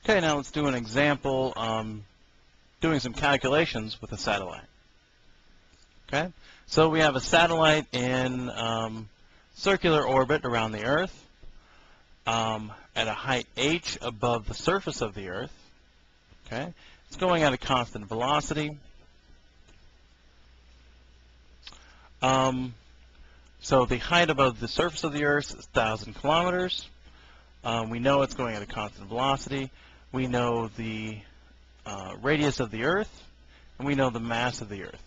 Okay, now let's do an example doing some calculations with a satellite. Okay, so we have a satellite in circular orbit around the Earth at a height h above the surface of the Earth. Okay, it's going at a constant velocity. So the height above the surface of the Earth is 1,000 kilometers. We know it's going at a constant velocity. We know the radius of the Earth, and we know the mass of the Earth.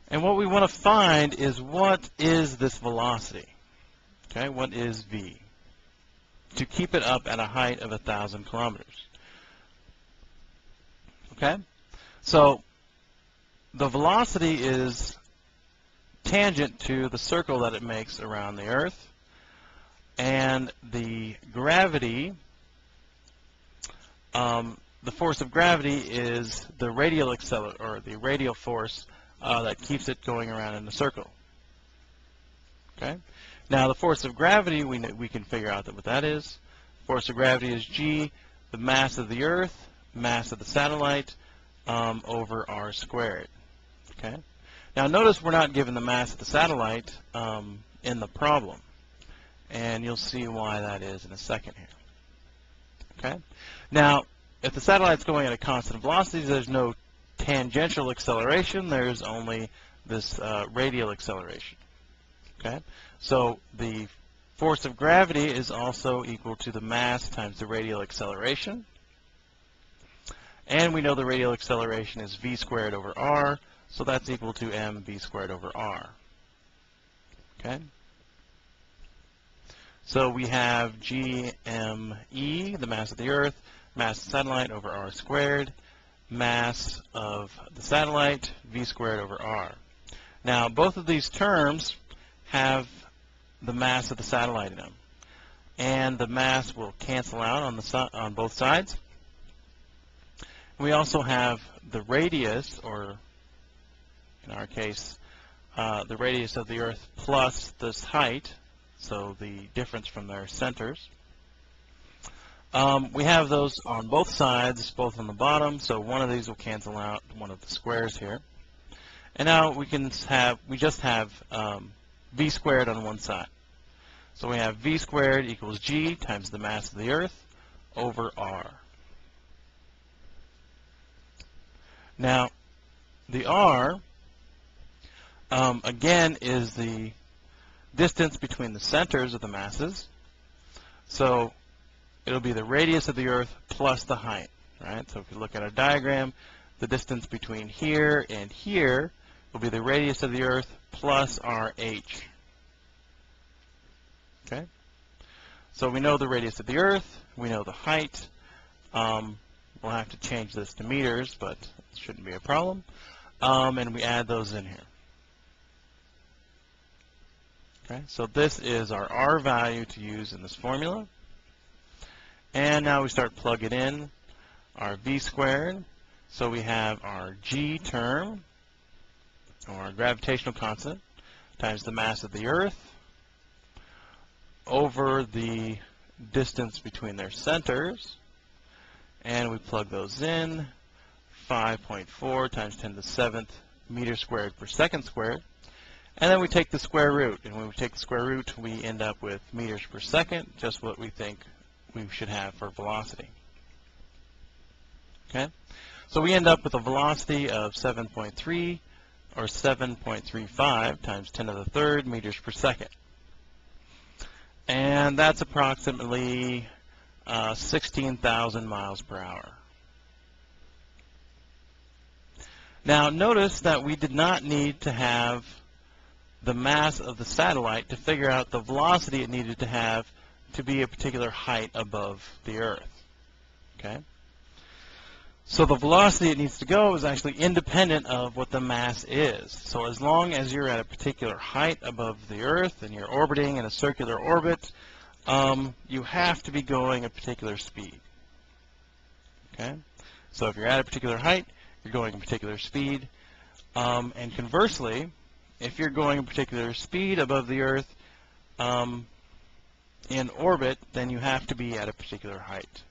And what we want to find is, what is this velocity? Okay, what is v? To keep it up at a height of 1,000 kilometers. Okay, so the velocity is tangent to the circle that it makes around the Earth, and the gravity, the force of gravity is the radial the radial force that keeps it going around in a circle. Okay. Now the force of gravity, we can figure out what that is. Force of gravity is g, the mass of the Earth, mass of the satellite, over r squared. Okay. Now notice we're not given the mass of the satellite in the problem, and you'll see why that is in a second here. Okay. Now, if the satellite's going at a constant velocity, there's no tangential acceleration. There's only this radial acceleration. Okay. So the force of gravity is also equal to the mass times the radial acceleration. And we know the radial acceleration is v squared over r, so that's equal to mv squared over r. Okay? So we have gme, the mass of the Earth, mass of the satellite over r squared, mass of the satellite, v squared over r. Now, both of these terms have the mass of the satellite in them, and the mass will cancel out on both sides. We also have the radius, or in our case, the radius of the Earth plus this height, so the difference from their centers. We have those on both sides, both on the bottom, so one of these will cancel out one of the squares here. And now we just have v squared on one side. So we have v squared equals g times the mass of the Earth over r. Now, the r, again, is the distance between the centers of the masses. So it'll be the radius of the Earth plus the height, right? So if you look at our diagram, the distance between here and here will be the radius of the Earth plus our h. Okay? So we know the radius of the Earth, we know the height. We'll have to change this to meters, but it shouldn't be a problem. And we add those in here. Okay, so this is our r value to use in this formula. And now we start plugging in our v squared. So we have our g term, or our gravitational constant, times the mass of the Earth over the distance between their centers. And we plug those in, 5.4 times 10 to the 7th meters squared per second squared. And then we take the square root. And when we take the square root, we end up with meters per second, just what we think we should have for velocity. Okay? So we end up with a velocity of 7.3, or 7.35 times 10 to the 3rd meters per second. And that's approximately 16,000 miles per hour. Now notice that we did not need to have the mass of the satellite to figure out the velocity it needed to have to be a particular height above the Earth. Okay? So the velocity it needs to go is actually independent of what the mass is. So as long as you're at a particular height above the Earth and you're orbiting in a circular orbit, you have to be going a particular speed. Okay? So if you're at a particular height, you're going a particular speed. And conversely, if you're going a particular speed above the Earth, in orbit, then you have to be at a particular height.